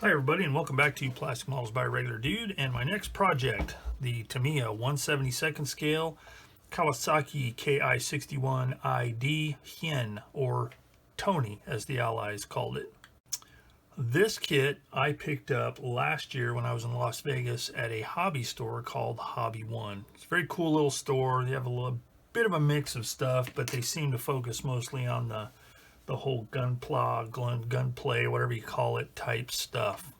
Hi everybody, and welcome back to Plastic Models by a Regular Dude. And my next project, the Tamiya 1/72nd scale Kawasaki Ki-61-Id Hien, or Tony as the Allies called it. This kit I picked up last year when I was in Las Vegas at a hobby store called Hobby One. It's a very cool little store. They have a little bit of a mix of stuff, but they seem to focus mostly on the whole gunplay, whatever you call it, type stuff.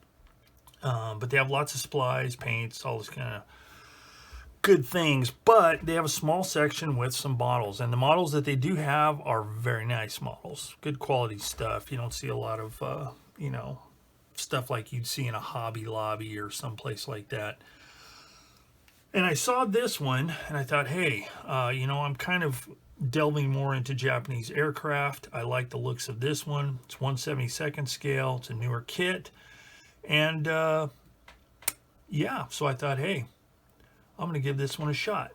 But they have lots of supplies, paints, all this kind of good things. But they have a small section with some models, and the models that they do have are very nice models, good quality stuff. You don't see a lot of stuff like you'd see in a Hobby Lobby or someplace like that. And I saw this one and I thought, hey, I'm kind of delving more into Japanese aircraft. I like the looks of this one. It's 1/72nd scale. It's a newer kit. And yeah, so I thought, hey, I'm going to give this one a shot.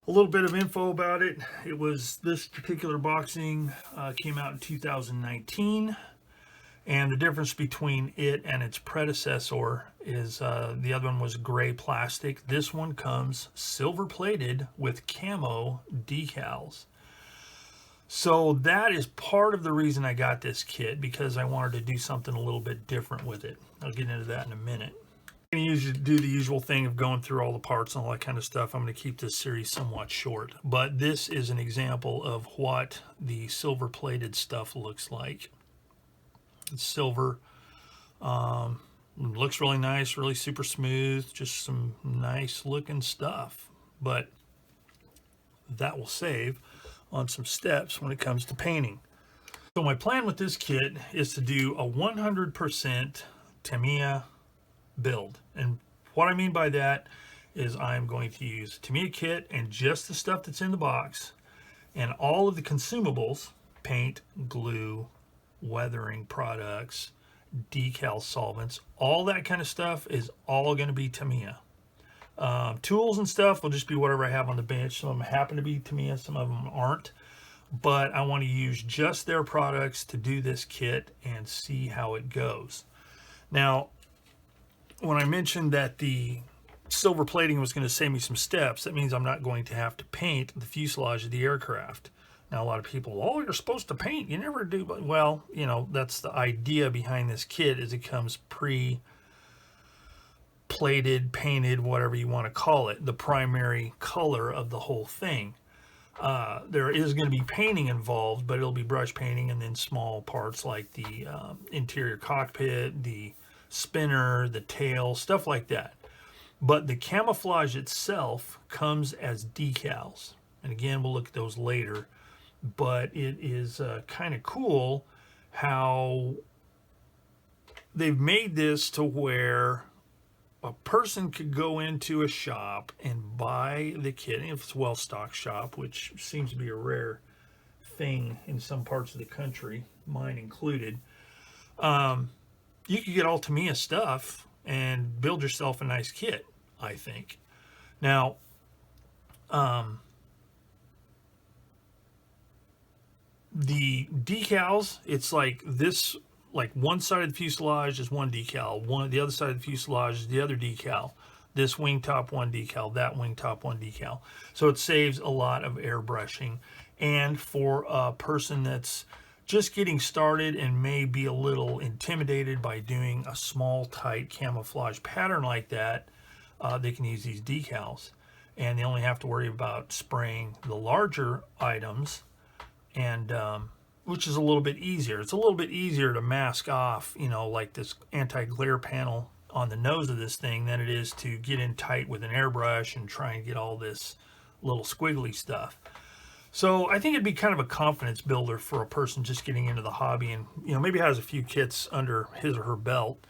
A little bit of info about it. It was, this particular boxing came out in 2019. And the difference between it and its predecessor is the other one was gray plastic. This one comes silver plated with camo decals. So that is part of the reason I got this kit, because I wanted to do something a little bit different with it. I'll get into that in a minute. I'm going to usually do the usual thing of going through all the parts and all that kind of stuff. I'm going to keep this series somewhat short. But this is an example of what the silver plated stuff looks like. It's silver. Looks really nice, really super smooth, just some nice looking stuff. But that will save on some steps when it comes to painting. So my plan with this kit is to do a 100% Tamiya build. And what I mean by that is I'm going to use Tamiya kit and just the stuff that's in the box, and all of the consumables, paint, glue, weathering products, decal solvents, all that kind of stuff is all going to be Tamiya. Tools and stuff will just be whatever I have on the bench. Some of them happen to be Tamiya, some of them aren't. But I want to use just their products to do this kit and see how it goes. Now, when I mentioned that the silver plating was going to save me some steps, that means I'm not going to have to paint the fuselage of the aircraft. Now, a lot of people, oh, you're supposed to paint. You never do. But, well, that's the idea behind this kit, is it comes pre-plated, painted, whatever you want to call it, the primary color of the whole thing. There is going to be painting involved, but it'll be brush painting and then small parts like the interior cockpit, the spinner, the tail, stuff like that. But the camouflage itself comes as decals. And again, we'll look at those later. But it is kind of cool how they've made this to where a person could go into a shop and buy the kit, if it's a well-stocked shop, which seems to be a rare thing in some parts of the country, mine included. You could get all Tamiya stuff and build yourself a nice kit, I think. Now, the decals, it's like this, like one side of the fuselage is one decal, the other side of the fuselage is the other decal, this wing top one decal, that wing top one decal. So it saves a lot of airbrushing. And for a person that's just getting started and may be a little intimidated by doing a small tight camouflage pattern like that, they can use these decals, and they only have to worry about spraying the larger items, and which is a little bit easier. It's a little bit easier to mask off, like this anti-glare panel on the nose of this thing than it is to get in tight with an airbrush and try and get all this little squiggly stuff. So I think it'd be kind of a confidence builder for a person just getting into the hobby and, maybe has a few kits under his or her belt.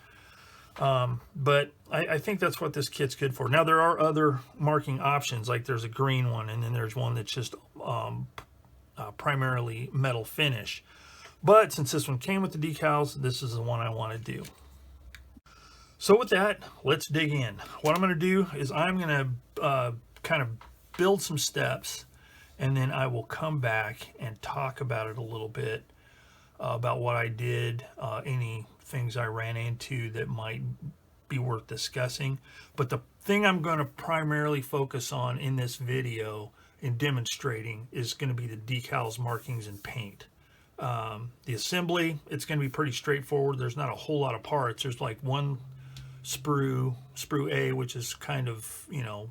But I think that's what this kit's good for. Now, there are other marking options, like there's a green one, and then there's one that's just primarily metal finish. But since this one came with the decals, this is the one I want to do. So with that, let's dig in. What I'm going to do is I'm going to kind of build some steps, and then I will come back and talk about it a little bit about what I did, any things I ran into that might be worth discussing. But the thing I'm going to primarily focus on in this video in demonstrating is going to be the decals, markings, and paint. The assembly, it's going to be pretty straightforward. There's not a whole lot of parts. There's like one sprue A, which is kind of, you know,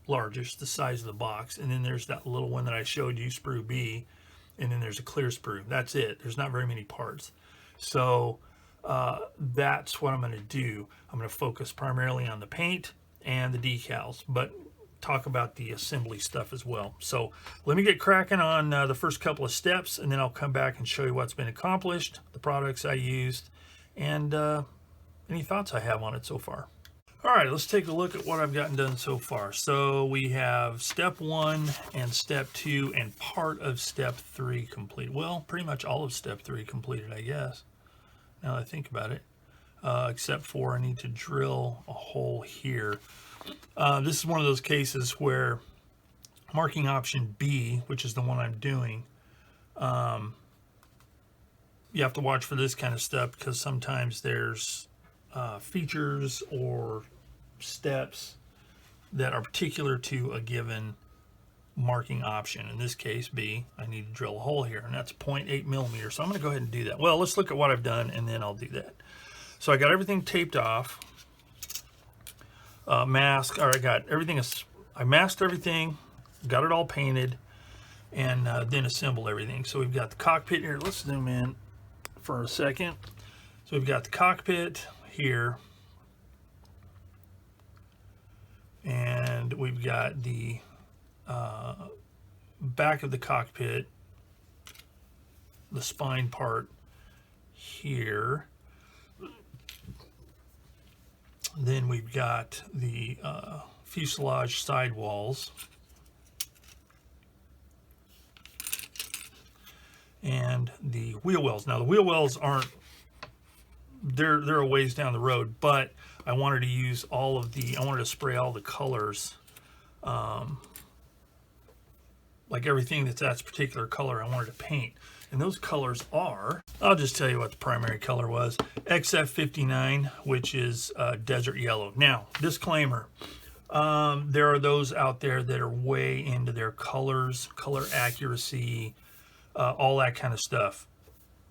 largest, the size of the box, and then there's that little one that I showed you, sprue B, and then there's a clear sprue. That's it. There's not very many parts. So that's what I'm going to do. I'm going to focus primarily on the paint and the decals, but talk about the assembly stuff as well. So let me get cracking on the first couple of steps, and then I'll come back and show you what's been accomplished, the products I used, and any thoughts I have on it so far. All right, let's take a look at what I've gotten done so far. So we have step 1 and step 2 and part of step 3 complete. Well, pretty much all of step 3 completed, I guess, now that I think about it, except for I need to drill a hole here. This is one of those cases where marking option B, which is the one I'm doing, you have to watch for this kind of stuff because sometimes there's features or steps that are particular to a given marking option. In this case, B, I need to drill a hole here, and that's 0.8 millimeters. So I'm going to go ahead and do that. Well, let's look at what I've done, and then I'll do that. So I got everything taped off, mask. All right, got everything. I masked everything, got it all painted, and then assembled everything. So we've got the cockpit here. Let's zoom in for a second. So we've got the cockpit here, and we've got the back of the cockpit, the spine part here. Then we've got the fuselage sidewalls, and the wheel wells. Now the wheel wells aren't, they're a ways down the road, but I wanted to use all of the, I wanted to spray all the colors, like everything that's that particular color I wanted to paint. And those colors are, I'll just tell you what the primary color was, XF59, which is desert yellow. Now, disclaimer, there are those out there that are way into their colors, color accuracy, all that kind of stuff.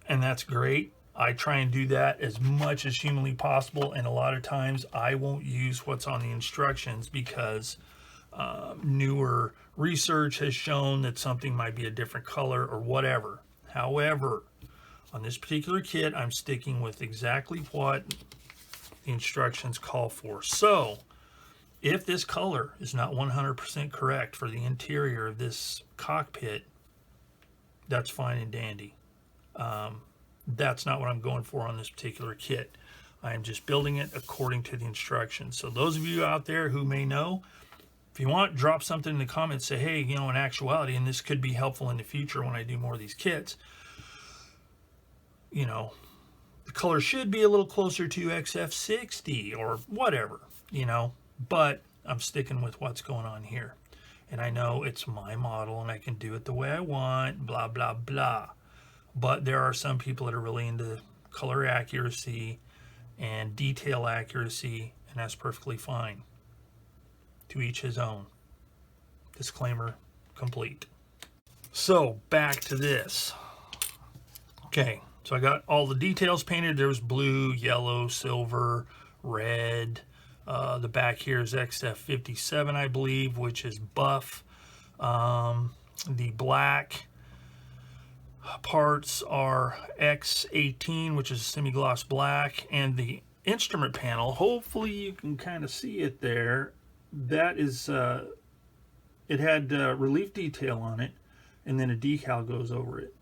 And that's great. I try and do that as much as humanly possible, and a lot of times I won't use what's on the instructions because newer research has shown that something might be a different color or whatever. However, on this particular kit, I'm sticking with exactly what the instructions call for. So, if this color is not 100% correct for the interior of this cockpit, that's fine and dandy. That's not what I'm going for on this particular kit. I am just building it according to the instructions. So those of you out there who may know, if you want, drop something in the comments, say, hey, you know, in actuality, and this could be helpful in the future when I do more of these kits, you know, the color should be a little closer to XF60 or whatever, you know, but I'm sticking with what's going on here. And I know it's my model and I can do it the way I want, blah, blah, blah. But there are some people that are really into color accuracy and detail accuracy, and that's perfectly fine. To each his own. Disclaimer complete. So back to this. Okay, so I got all the details painted. There was blue, yellow, silver, red. The back here is XF57, I believe, which is buff. The black parts are X18, which is semi-gloss black, and the instrument panel, hopefully you can kind of see it there, that is, it had relief detail on it, and then a decal goes over it.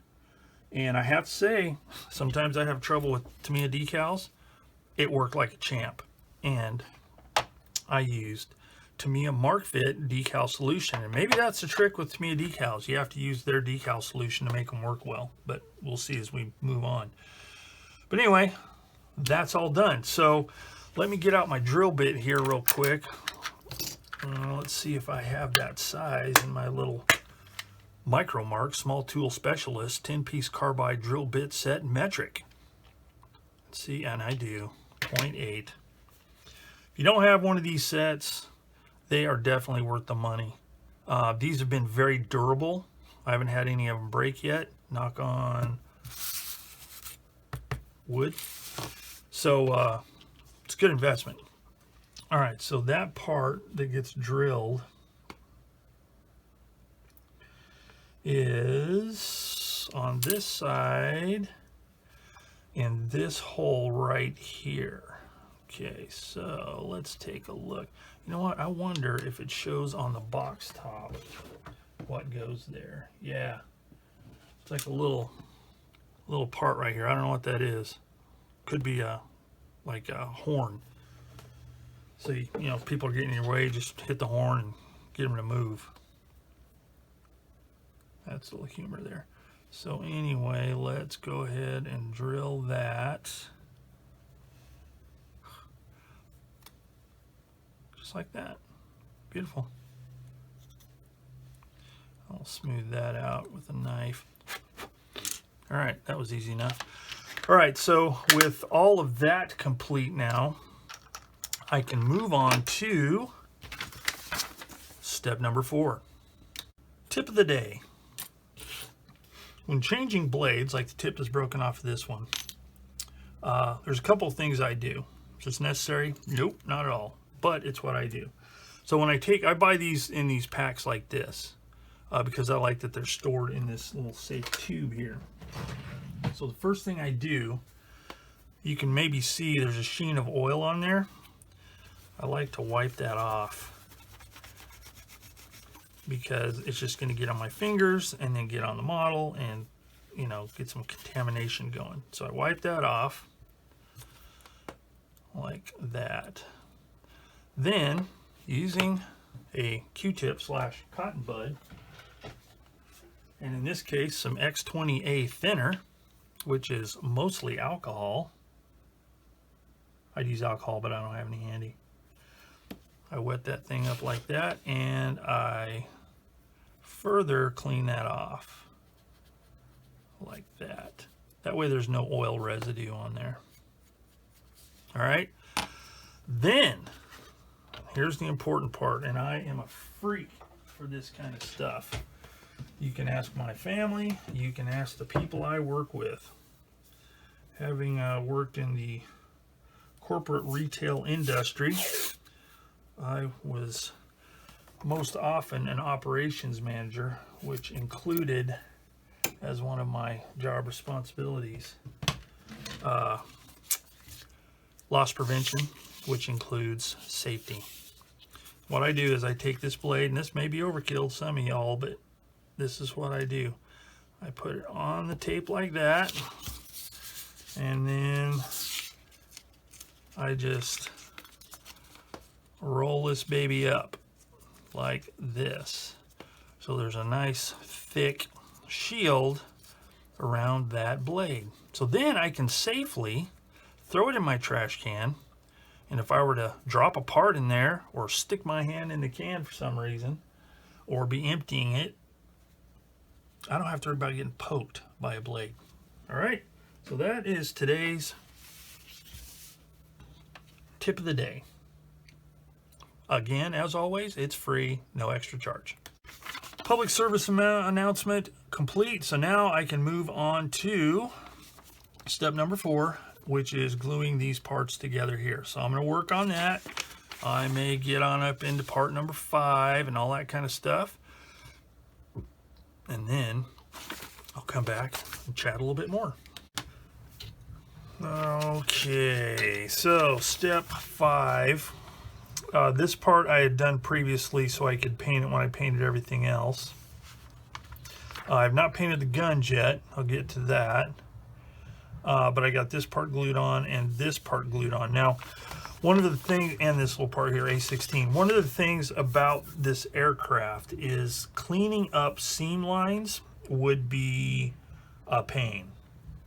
And I have to say, sometimes I have trouble with Tamiya decals. It worked like a champ, and I used Tamiya Mark Fit decal solution, and maybe that's the trick with Tamiya decals. You have to use their decal solution to make them work well, but we'll see as we move on. But anyway, that's all done. So let me get out my drill bit here real quick. Let's see if I have that size in my little Micro Mark Small Tool Specialist 10-piece carbide drill bit set metric. Let's see, and I do 0.8. If you don't have one of these sets, they are definitely worth the money. These have been very durable. I haven't had any of them break yet. Knock on wood. So it's a good investment. All right, so that part that gets drilled is on this side in this hole right here. Okay, so let's take a look. You know what? I wonder if it shows on the box top what goes there. Yeah, it's like a little part right here. I don't know what that is. Could be like a horn. So you know, if people are getting in your way, just hit the horn and get them to move. That's a little humor there. So anyway, let's go ahead and drill that. Just like that. Beautiful. I'll smooth that out with a knife. All right, that was easy enough. All right, so with all of that complete now, I can move on to step number 4. Tip of the day. When changing blades, like the tip that's broken off of this one, there's a couple of things I do. Is this necessary? Nope, not at all. But it's what I do. So when I buy these in these packs like this, because I like that they're stored in this little safe tube here. So the first thing I do, you can maybe see there's a sheen of oil on there. I like to wipe that off because it's just going to get on my fingers and then get on the model and, you know, get some contamination going. So I wipe that off like that. Then, using a Q-tip / cotton bud, and in this case some X20A thinner, which is mostly alcohol. I'd use alcohol, but I don't have any handy. I wet that thing up like that, and I further clean that off like that. That way there's no oil residue on there. All right. Then, here's the important part, and I am a freak for this kind of stuff. You can ask my family, you can ask the people I work with. Having worked in the corporate retail industry, I was most often an operations manager, which included, as one of my job responsibilities, loss prevention, which includes safety. What I do is I take this blade, and this may be overkill to some of y'all, but this is what I do. I put it on the tape like that, and then I just roll this baby up like this. So there's a nice thick shield around that blade. So then I can safely throw it in my trash can, and if I were to drop a part in there or stick my hand in the can for some reason or be emptying it, I don't have to worry about getting poked by a blade. All right, so that is today's tip of the day. Again, as always, it's free, no extra charge. Public service announcement complete. So now I can move on to step number 4, which is gluing these parts together here. So I'm going to work on that. I may get on up into part number 5 and all that kind of stuff. And then I'll come back and chat a little bit more. Okay, so step 5. This part I had done previously so I could paint it when I painted everything else. I've not painted the guns yet. I'll get to that. But I got this part glued on and this part glued on. Now, one of the things, and this little part here, A16, one of the things about this aircraft is cleaning up seam lines would be a pain.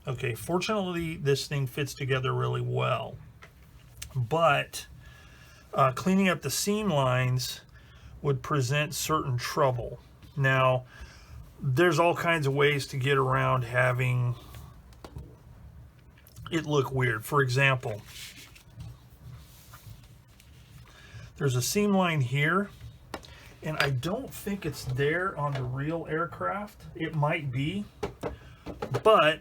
Okay, fortunately, this thing fits together really well. But cleaning up the seam lines would present certain trouble. Now, there's all kinds of ways to get around having it look weird. For example, there's a seam line here, and I don't think it's there on the real aircraft. It might be, but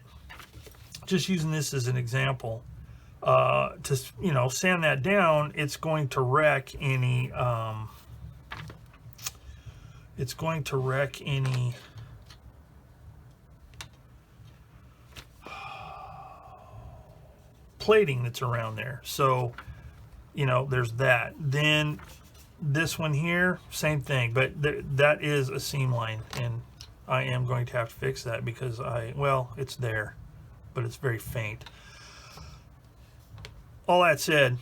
just using this as an example, to, you know, sand that down, it's going to wreck any plating that's around there. So, you know, there's that. Then this one here, same thing, but that is a seam line, and I am going to have to fix that because well, it's there, but it's very faint. All that said,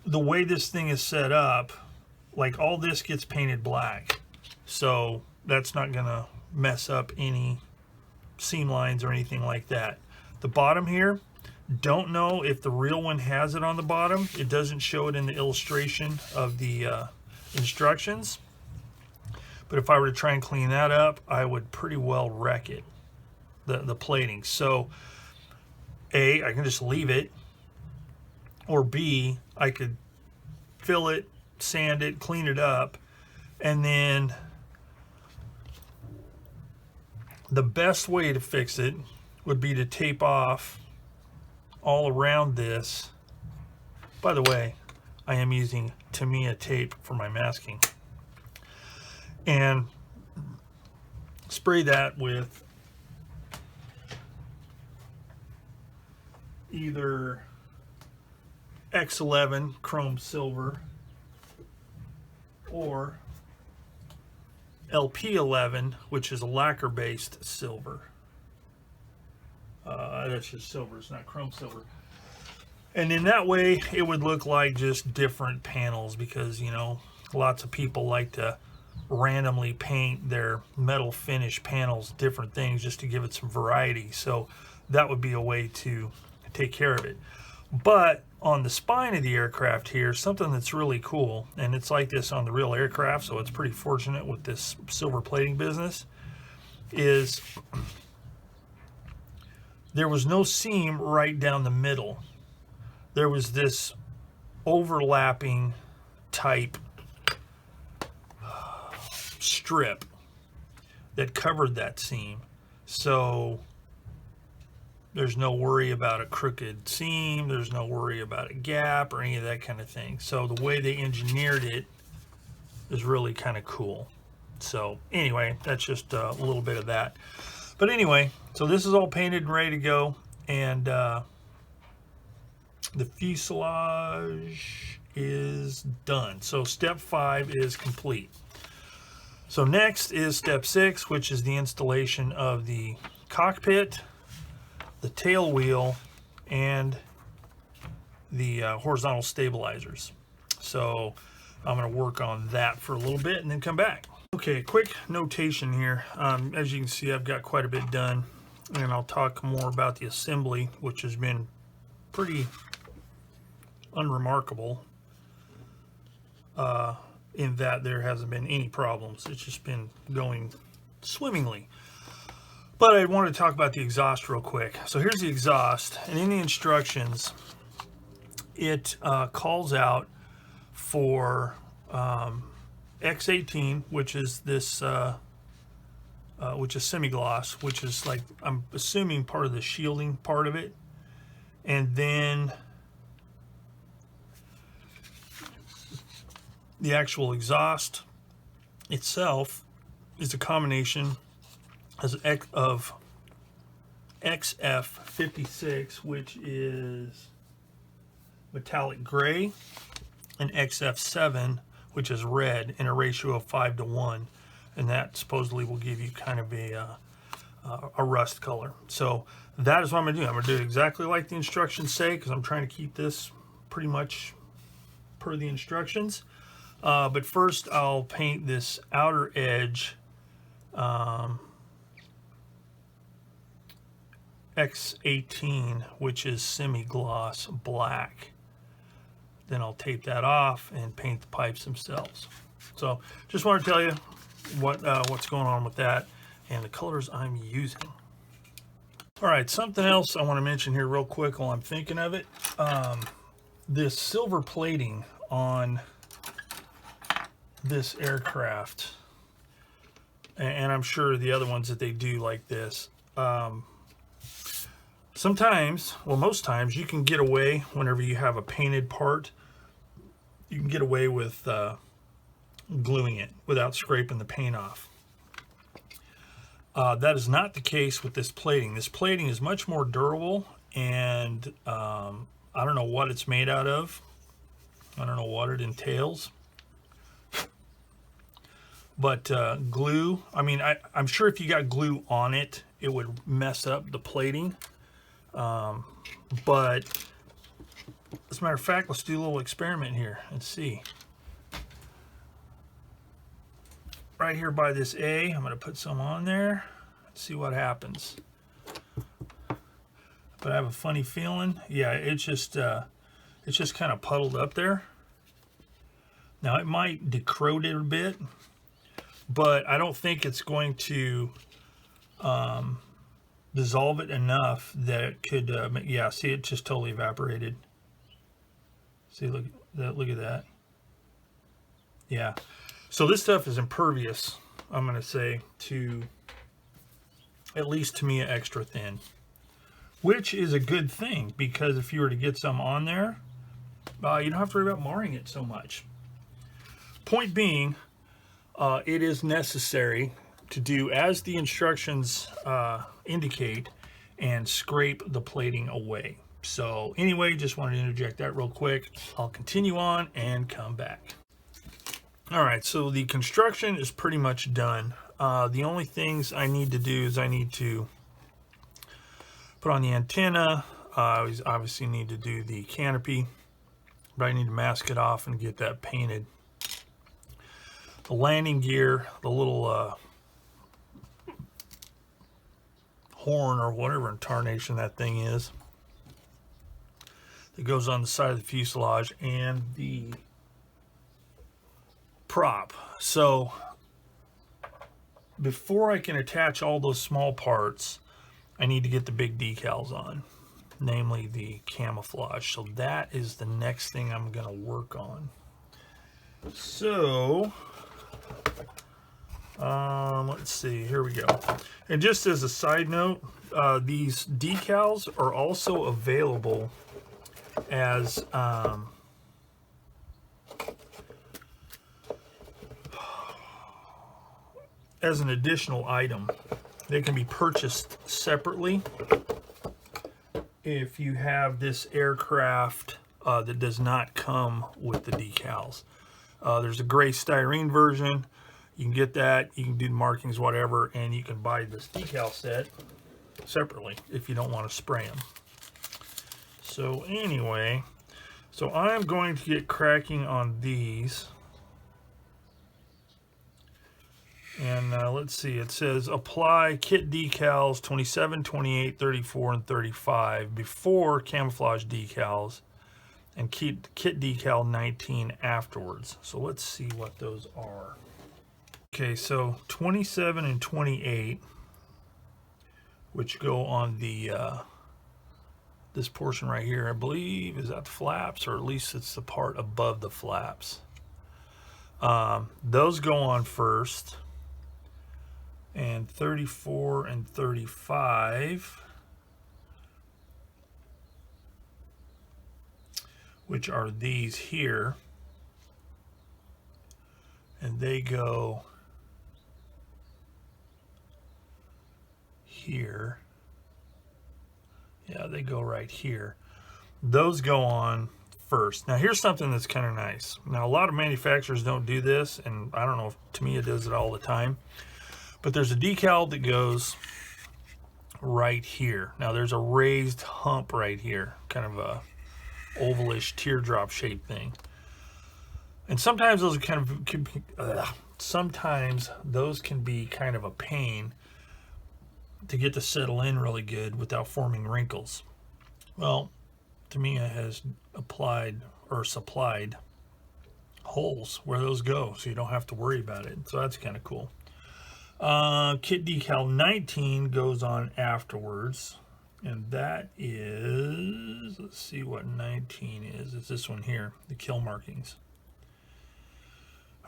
the way this thing is set up, like all this gets painted black, so that's not gonna mess up any seam lines or anything like that. The bottom here, don't know if the real one has it on the bottom. It doesn't show it in the illustration of the instructions, but if I were to try and clean that up, I would pretty well wreck it, the plating. So A, I can just leave it, or B, I could fill it, sand it, clean it up, and then the best way to fix it would be to tape off all around this. By the way, I am using Tamiya tape for my masking, and spray that with either X11 chrome silver or LP11, which is a lacquer based silver. That's just silver, it's not chrome silver. And in that way it would look like just different panels, because, you know, lots of people like to randomly paint their metal finish panels different things just to give it some variety. So that would be a way to take care of it. But on the spine of the aircraft here, something that's really cool, and it's like this on the real aircraft, so it's pretty fortunate with this silver plating business, is there was no seam right down the middle. There was this overlapping type strip that covered that seam. So there's no worry about a crooked seam, there's no worry about a gap or any of that kind of thing. So the way they engineered it is really kind of cool. So anyway, that's just a little bit of that. But anyway, so this is all painted and ready to go, and the fuselage is done. So step 5 is complete. So next is step 6, which is the installation of the cockpit, the tail wheel, and the horizontal stabilizers. So I'm going to work on that for a little bit and then come back. Okay, quick notation here. As you can see, I've got quite a bit done, and I'll talk more about the assembly, which has been pretty unremarkable in that there hasn't been any problems. It's just been going swimmingly. But I wanted to talk about the exhaust real quick. So here's the exhaust, and in the instructions, it calls out for X18, which is this, which is semi-gloss, which is like, I'm assuming part of the shielding part of it. And then the actual exhaust itself is a combination of XF56, which is metallic gray, and XF7, which is red, in a ratio of 5:1, and that supposedly will give you kind of a rust color. So that is what I'm going to do. I'm going to do it exactly like the instructions say, because I'm trying to keep this pretty much per the instructions. But first I'll paint this outer edge X18, which is semi-gloss black. Then I'll tape that off and paint the pipes themselves. So just want to tell you, what's going on with that and the colors I'm using. All right, something else I want to mention here real quick while I'm thinking of it. This silver plating on this aircraft, and I'm sure the other ones that they do like this, sometimes, well, most times, you can get away whenever you have a painted part. You can get away with gluing it without scraping the paint off. That is not the case with this plating. This plating is much more durable, and I don't know what it's made out of. I don't know what it entails. But glue, I mean, I'm sure if you got glue on it, it would mess up the plating. But as a matter of fact, let's do a little experiment here and see. Right here by this A, I'm going to put some on there. Let's see what happens. But I have a funny feeling. Yeah, it's just kind of puddled up there. Now it might decrode it a bit, but I don't think it's going to dissolve it enough that it could. Yeah, see, it just totally evaporated. See, look at that. Yeah. So this stuff is impervious, I'm going to say, to at least Tamiya Extra Thin, which is a good thing, because if you were to get some on there, you don't have to worry about marring it so much. Point being, it is necessary to do as the instructions indicate and scrape the plating away. So anyway, just wanted to interject that real quick. I'll continue on and come back. All right, so the construction is pretty much done. The only things I need to do is I need to put on the antenna. I obviously need to do the canopy, but I need to mask it off and get that painted. The landing gear, the little horn or whatever in tarnation that thing is, that goes on the side of the fuselage, and the prop. So before I can attach all those small parts, I need to get the big decals on, namely the camouflage. So that is the next thing I'm going to work on. So let's see, here we go. And just as a side note, these decals are also available as an additional item. They can be purchased separately if you have this aircraft that does not come with the decals. There's a gray styrene version. You can get that, you can do the markings, whatever, and you can buy this decal set separately if you don't want to spray them. So anyway, so I'm going to get cracking on these. And let's see, it says apply kit decals 27, 28, 34, and 35 before camouflage decals, and kit decal 19 afterwards. So let's see what those are. Okay, so 27 and 28, which go on the this portion right here, I believe, is that the flaps, or at least it's the part above the flaps. Those go on first. And 34 and 35, which are these here, and they go here. Yeah, they go right here. Those go on first. Now here's something that's kind of nice. Now a lot of manufacturers don't do this, and I don't know if Tamiya does it all the time. But there's a decal that goes right here. Now there's a raised hump right here, kind of a ovalish teardrop shaped thing. And sometimes those can be kind of a pain to get to settle in really good without forming wrinkles. Well, Tamiya has applied or supplied holes where those go, so you don't have to worry about it. So that's kind of cool. Kit decal 19 goes on afterwards, and that is, let's see what 19 is. It's this one here, the kill markings.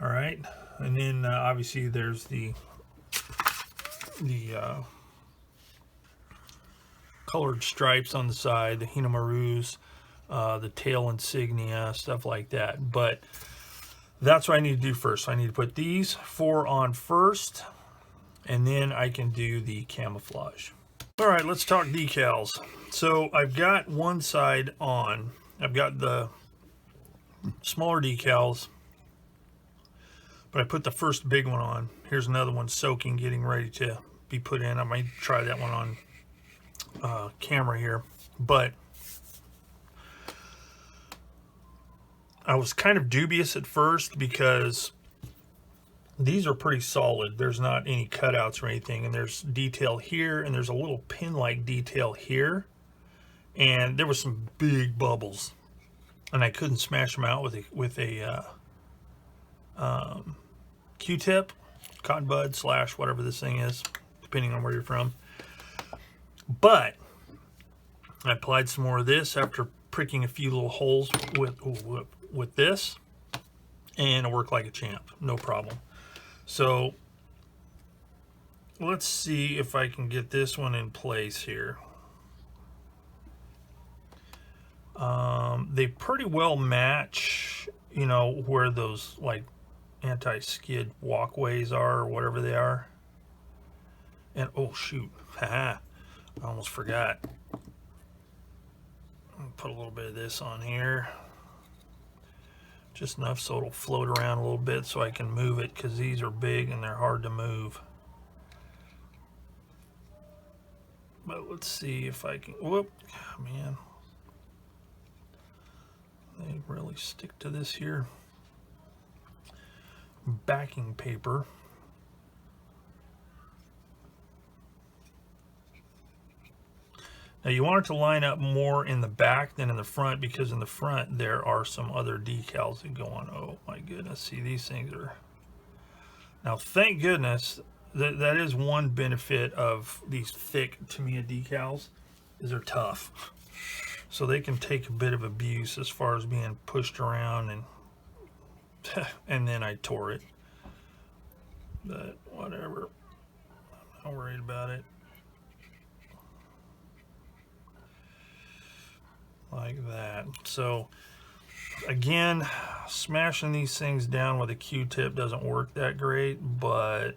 All right, and then obviously there's the colored stripes on the side, the Hinomarus, the tail insignia, stuff like that. But that's what I need to do first. So I need to put these 4 on first, and then I can do the camouflage. All right, let's talk decals. So I've got one side on. I've got the smaller decals, but I put the first big one on. Here's another one soaking, getting ready to be put in. I might try that one on camera here, but I was kind of dubious at first because these are pretty solid. There's not any cutouts or anything, and there's detail here, and there's a little pin-like detail here, and there was some big bubbles, and I couldn't smash them out with a Q-tip, cotton bud / whatever this thing is, depending on where you're from. But I applied some more of this after pricking a few little holes with this, and it worked like a champ, no problem. So let's see if I can get this one in place here. They pretty well match, you know, where those like anti-skid walkways are or whatever they are. And oh shoot, haha, I almost forgot. Put a little bit of this on here, just enough so it'll float around a little bit so I can move it, because these are big and they're hard to move. But let's see if I can, whoop, man, they really stick to this here backing paper. Now you want it to line up more in the back than in the front, because in the front there are some other decals that go on. Oh my goodness, see, these things are... Now thank goodness, that is one benefit of these thick Tamiya decals, is they're tough. So they can take a bit of abuse as far as being pushed around, and then I tore it. But whatever, I'm not worried about it. Like that. So again, smashing these things down with a Q-tip doesn't work that great, but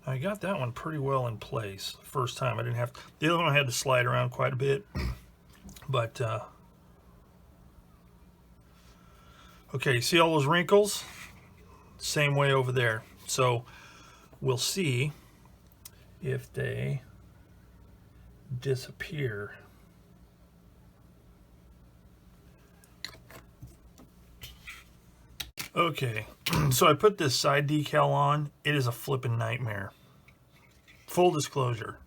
I got that one pretty well in place first time. I didn't have to, the other one I had to slide around quite a bit, but okay, see all those wrinkles? Same way over there. So we'll see if they disappear. Okay, so I put this side decal on. It is a flippin' nightmare. Full disclosure,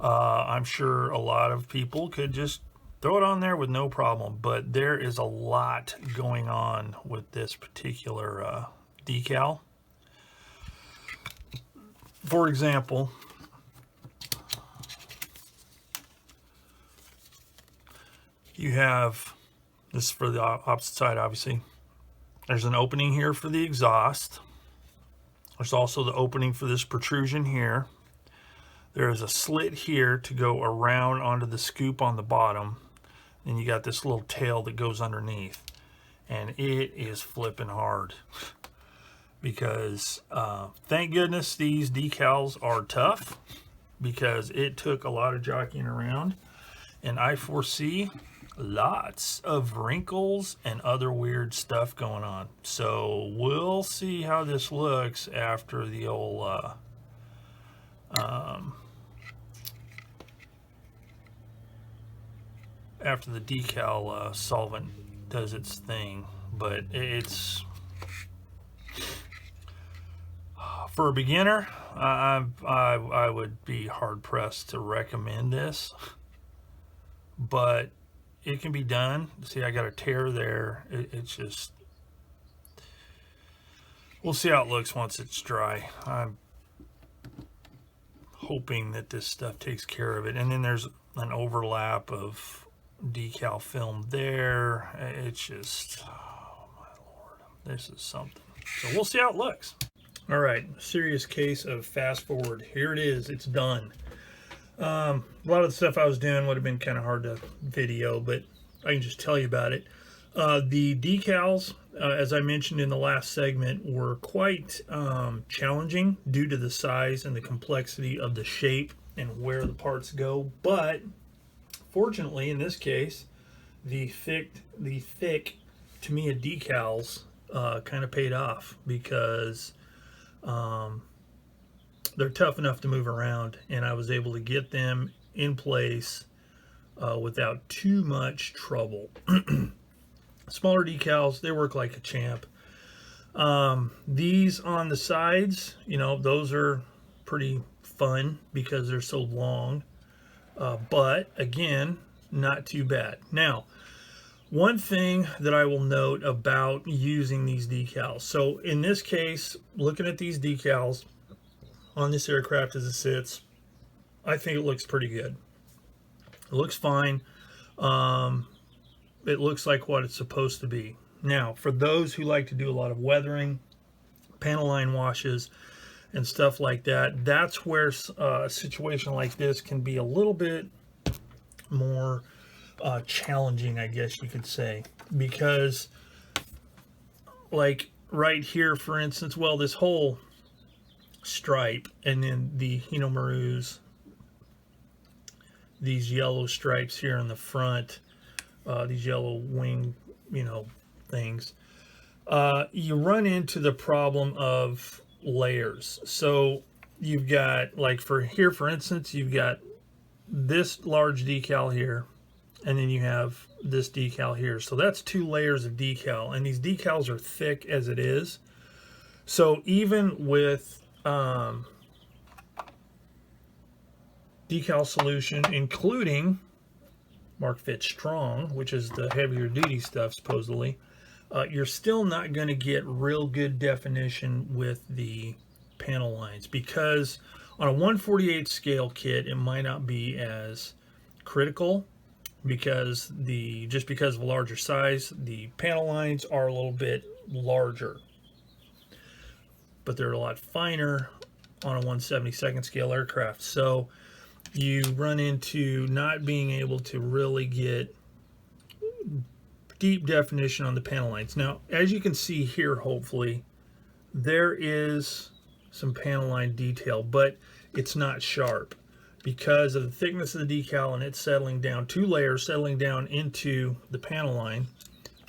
I'm sure a lot of people could just throw it on there with no problem, but there is a lot going on with this particular decal. For example, you have this for the opposite side, obviously. There's an opening here for the exhaust. There's also the opening for this protrusion here. There is a slit here to go around onto the scoop on the bottom. Then you got this little tail that goes underneath. And it is flipping hard. Because thank goodness these decals are tough, because it took a lot of jockeying around. And I foresee lots of wrinkles and other weird stuff going on. So we'll see how this looks after the old after the decal solvent does its thing. But it's, for a beginner, I would be hard pressed to recommend this, but it can be done. See, I got a tear there. It's just, We'll see how it looks once it's dry. I'm hoping that this stuff takes care of it. And then there's an overlap of decal film there. It's just, oh my Lord, this is something. So we'll see how it looks. All right, serious case of fast forward. Here it is, it's done. A lot of the stuff I was doing would have been kind of hard to video, but I can just tell you about it. The decals, as I mentioned in the last segment, were quite challenging due to the size and the complexity of the shape and where the parts go. But fortunately, in this case, the thick Tamiya decals kind of paid off, because they're tough enough to move around, and I was able to get them in place without too much trouble. Smaller decals, they work like a champ. These on the sides, you know, those are pretty fun because they're so long. But again, not too bad. Now, one thing that I will note about using these decals. So in this case, looking at these decals on this aircraft as it sits, I think it looks pretty good. It looks fine. It looks like what it's supposed to be. Now, for those who like to do a lot of weathering, panel line washes, and stuff like that, that's where a situation like this can be a little bit more challenging, I guess you could say, because like right here, for instance, well, this whole stripe, and then the Hinomaru's, these yellow stripes here in the front, these yellow wing, you know, things, you run into the problem of layers. So you've got, like for here, for instance, you've got this large decal here, and then you have this decal here. So that's 2 layers of decal, and these decals are thick as it is. So even with decal solution, including Mark Fit Strong, which is the heavier duty stuff supposedly, you're still not going to get real good definition with the panel lines, because on a 1/48 scale kit it might not be as critical, because just because of a larger size, the panel lines are a little bit larger, but they're a lot finer on a 1/72 scale aircraft. So you run into not being able to really get deep definition on the panel lines. Now, as you can see here, hopefully, there is some panel line detail, but it's not sharp because of the thickness of the decal and it's settling down, 2 layers settling down into the panel line.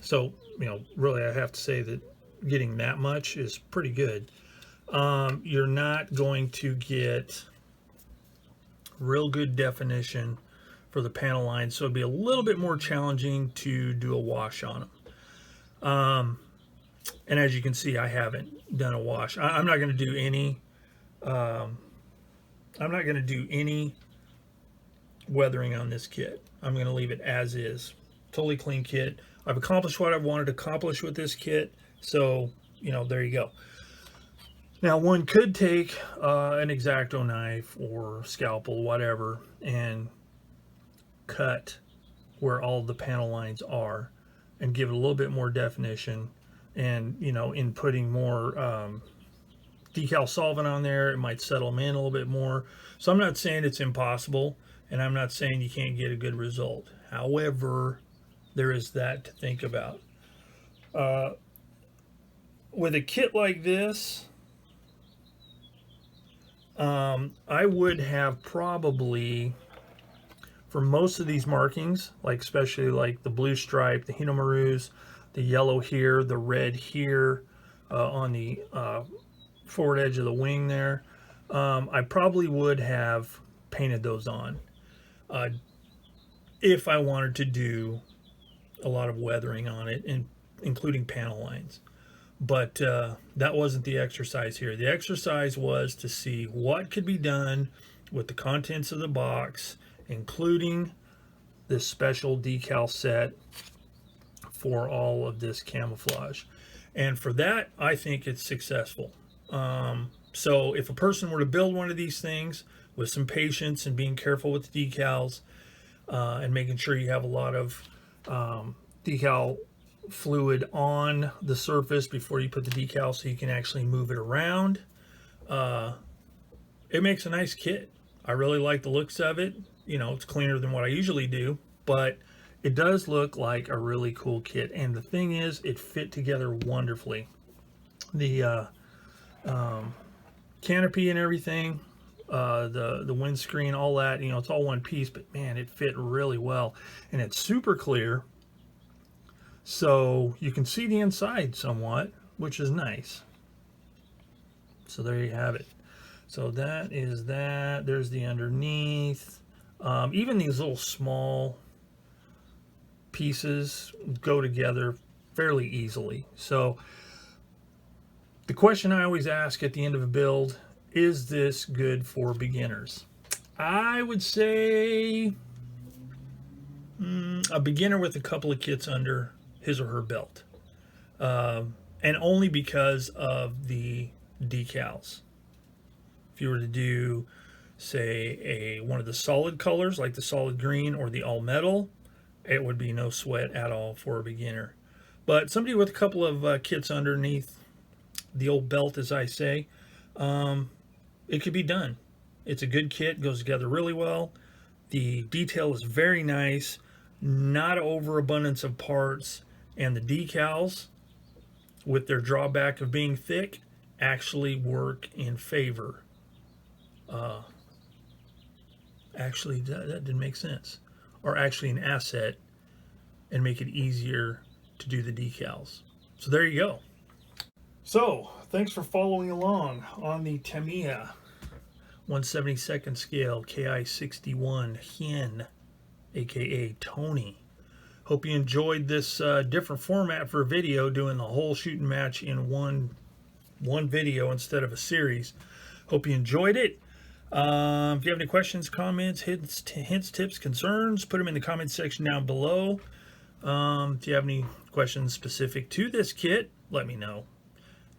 So, you know, really I have to say that getting that much is pretty good. You're not going to get real good definition for the panel line, so it'd be a little bit more challenging to do a wash on them. And as you can see, I haven't done a wash. I'm not going to do any weathering on this kit. I'm going to leave it as is, totally clean kit. I've accomplished what I wanted to accomplish with this kit, so you know, there you go. Now, one could take an X-Acto knife or scalpel, whatever, and cut where all the panel lines are and give it a little bit more definition. And, you know, in putting more decal solvent on there, it might settle them in a little bit more. So I'm not saying it's impossible, and I'm not saying you can't get a good result. However, there is that to think about. With a kit like this, I would have probably, for most of these markings, like especially like the blue stripe, the Hinomaru's, the yellow here, the red here, on the forward edge of the wing there, I probably would have painted those on if I wanted to do a lot of weathering on it, including panel lines. But that wasn't the exercise here. The exercise was to see what could be done with the contents of the box, including this special decal set for all of this camouflage. And for that, I think it's successful. So if a person were to build one of these things with some patience and being careful with the decals, and making sure you have a lot of decal fluid on the surface before you put the decal so you can actually move it around, it makes a nice kit. I really like the looks of it. You know, it's cleaner than what I usually do, but it does look like a really cool kit. And the thing is, it fit together wonderfully. The canopy and everything, the windscreen, all that, you know, it's all one piece, but man, it fit really well. And it's super clear, so you can see the inside somewhat, which is nice. So there you have it. So that is that. There's the underneath. Even these little small pieces go together fairly easily. So the question I always ask at the end of a build, is this good for beginners? I would say a beginner with a couple of kits under his or her belt. And only because of the decals. If you were to do, say, one of the solid colors, like the solid green or the all metal, it would be no sweat at all for a beginner. But somebody with a couple of kits underneath the old belt, as I say, it could be done. It's a good kit, goes together really well. The detail is very nice, not overabundance of parts, and the decals, with their drawback of being thick, actually work in favor. Actually, that didn't make sense. Are actually an asset and make it easier to do the decals. So there you go. So thanks for following along on the Tamiya 1/72 scale Ki-61 Hien, aka Tony. Hope you enjoyed this different format for a video, doing the whole shooting match in one video instead of a series. Hope you enjoyed it. If you have any questions, comments, hints, tips, concerns, put them in the comments section down below. If you have any questions specific to this kit, let me know.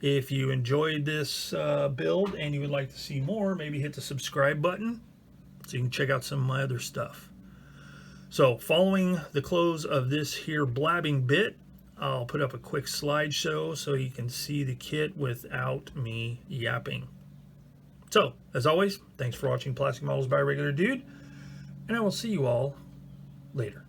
If you enjoyed this build and you would like to see more, maybe hit the subscribe button so you can check out some of my other stuff. So following the close of this here blabbing bit, I'll put up a quick slideshow so you can see the kit without me yapping. So, as always, thanks for watching Plastic Models by a Regular Dude, and I will see you all later.